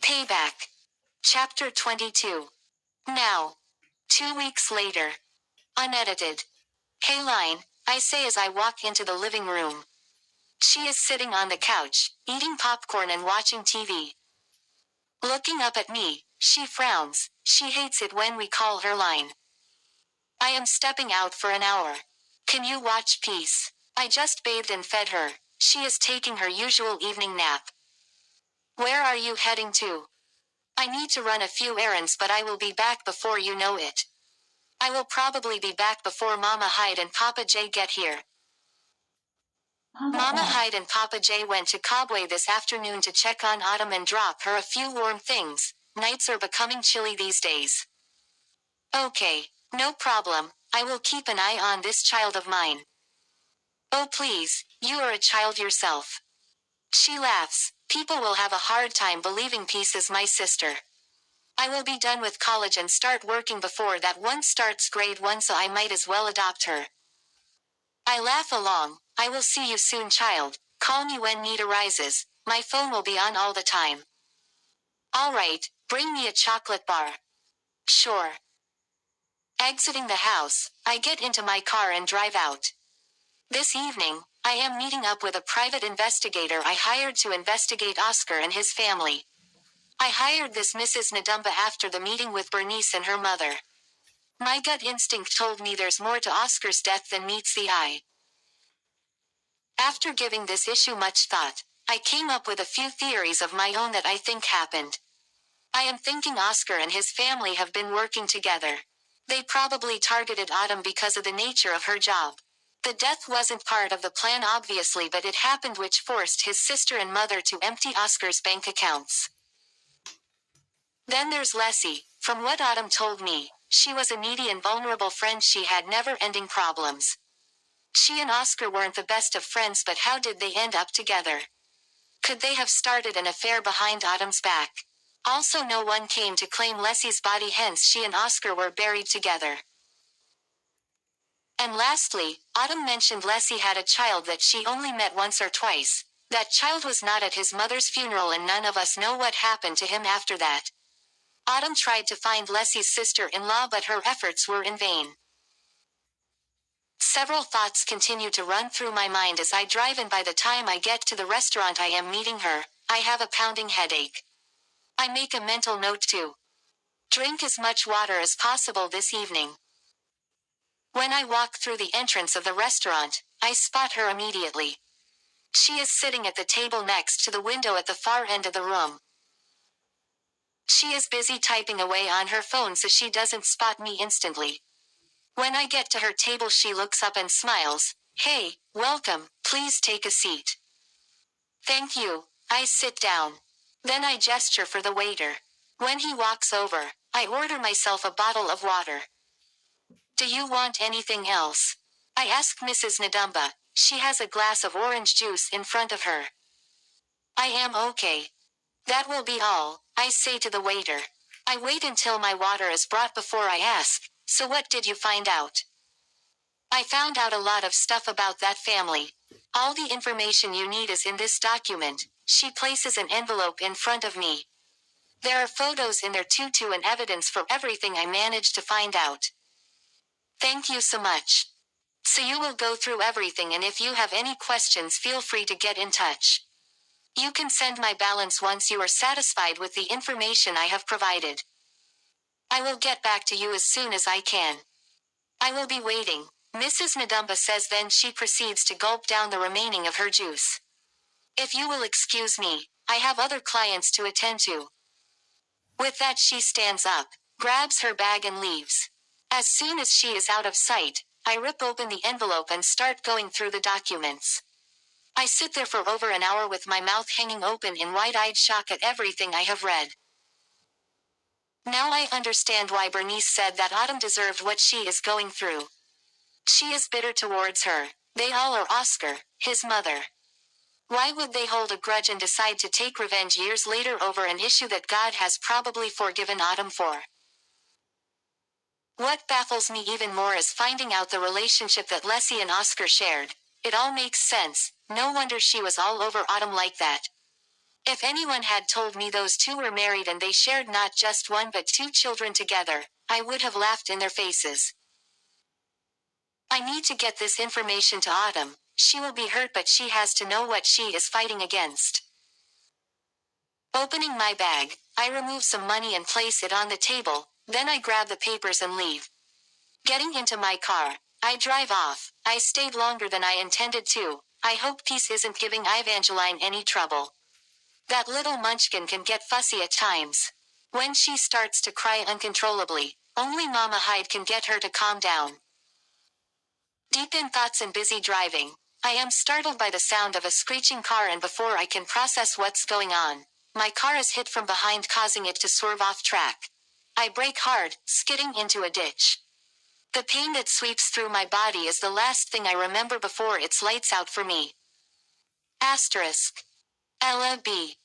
Payback. Chapter 22. Now. 2 weeks later. Unedited. "Hey Line," I say as I walk into the living room. She is sitting on the couch, eating popcorn and watching TV. Looking up at me, she frowns. She hates it when we call her Line. "I am stepping out for an hour. Can you watch peace? I just bathed and fed her. She is taking her usual evening nap." "Where are you heading to?" "I need to run a few errands, but I will be back before you know it. I will probably be back before Mama Hyde and Papa J get here." Mama Hyde and Papa J went to Kabwe this afternoon to check on Autumn and drop her a few warm things. Nights are becoming chilly these days. "Okay, no problem. I will keep an eye on this child of mine." "Oh please, you are a child yourself." She laughs. "People will have a hard time believing Peace is my sister. I will be done with college and start working before that one starts grade 1, so I might as well adopt her." I laugh along. "I will see you soon, child. Call me when need arises. My phone will be on all the time." "All right, bring me a chocolate bar." "Sure." Exiting the house, I get into my car and drive out. This evening, I am meeting up with a private investigator I hired to investigate Oscar and his family. I hired this Mrs. Ndumba after the meeting with Bernice and her mother. My gut instinct told me there's more to Oscar's death than meets the eye. After giving this issue much thought, I came up with a few theories of my own that I think happened. I am thinking Oscar and his family have been working together. They probably targeted Autumn because of the nature of her job. The death wasn't part of the plan obviously, but it happened, which forced his sister and mother to empty Oscar's bank accounts. Then there's Leslie. From what Autumn told me, she was a needy and vulnerable friend. She had never-ending problems. She and Oscar weren't the best of friends, but how did they end up together? Could they have started an affair behind Autumn's back? Also, no one came to claim Leslie's body, hence she and Oscar were buried together. And lastly, Autumn mentioned Leslie had a child that she only met once or twice. That child was not at his mother's funeral, and none of us know what happened to him after that. Autumn tried to find Leslie's sister-in-law, but her efforts were in vain. Several thoughts continue to run through my mind as I drive, and by the time I get to the restaurant I am meeting her, I have a pounding headache. I make a mental note to drink as much water as possible this evening. When I walk through the entrance of the restaurant, I spot her immediately. She is sitting at the table next to the window at the far end of the room. She is busy typing away on her phone, so she doesn't spot me instantly. When I get to her table, she looks up and smiles. "Hey, welcome, please take a seat." "Thank you." I sit down. Then I gesture for the waiter. When he walks over, I order myself a bottle of water. "Do you want anything else?" I ask Mrs. Ndumba. She has a glass of orange juice in front of her. "I am okay." "That will be all," I say to the waiter. I wait until my water is brought before I ask, "So what did you find out?" "I found out a lot of stuff about that family. All the information you need is in this document." She places an envelope in front of me. There are photos in there too, and evidence for everything I managed to find out. "Thank you so much. So you will go through everything, and if you have any questions, feel free to get in touch. You can send my balance once you are satisfied with the information I have provided. I will get back to you as soon as I can. I will be waiting," Mrs. Ndumba says. Then she proceeds to gulp down the remaining of her juice. "If you will excuse me, I have other clients to attend to." With that, she stands up, grabs her bag and leaves. As soon as she is out of sight, I rip open the envelope and start going through the documents. I sit there for over an hour with my mouth hanging open in wide-eyed shock at everything I have read. Now I understand why Bernice said that Autumn deserved what she is going through. She is bitter towards her. They all are Oscar, his mother. Why would they hold a grudge and decide to take revenge years later over an issue that God has probably forgiven Autumn for? What baffles me even more is finding out the relationship that Leslie and Oscar shared. It all makes sense. No wonder she was all over Autumn like that. If anyone had told me those two were married and they shared not just one but two children together, I would have laughed in their faces. I need to get this information to Autumn. She will be hurt, but she has to know what she is fighting against. Opening my bag, I remove some money and place it on the table, then I grab the papers and leave. Getting into my car, I drive off. I stayed longer than I intended to. I hope Peace isn't giving Evangeline any trouble. That little munchkin can get fussy at times. When she starts to cry uncontrollably, only Mama Hyde can get her to calm down. Deep in thoughts and busy driving, I am startled by the sound of a screeching car, and before I can process what's going on, my car is hit from behind, causing it to swerve off track. I brake hard, skidding into a ditch. The pain that sweeps through my body is the last thing I remember before it's lights out for me. Asterisk. Ella B.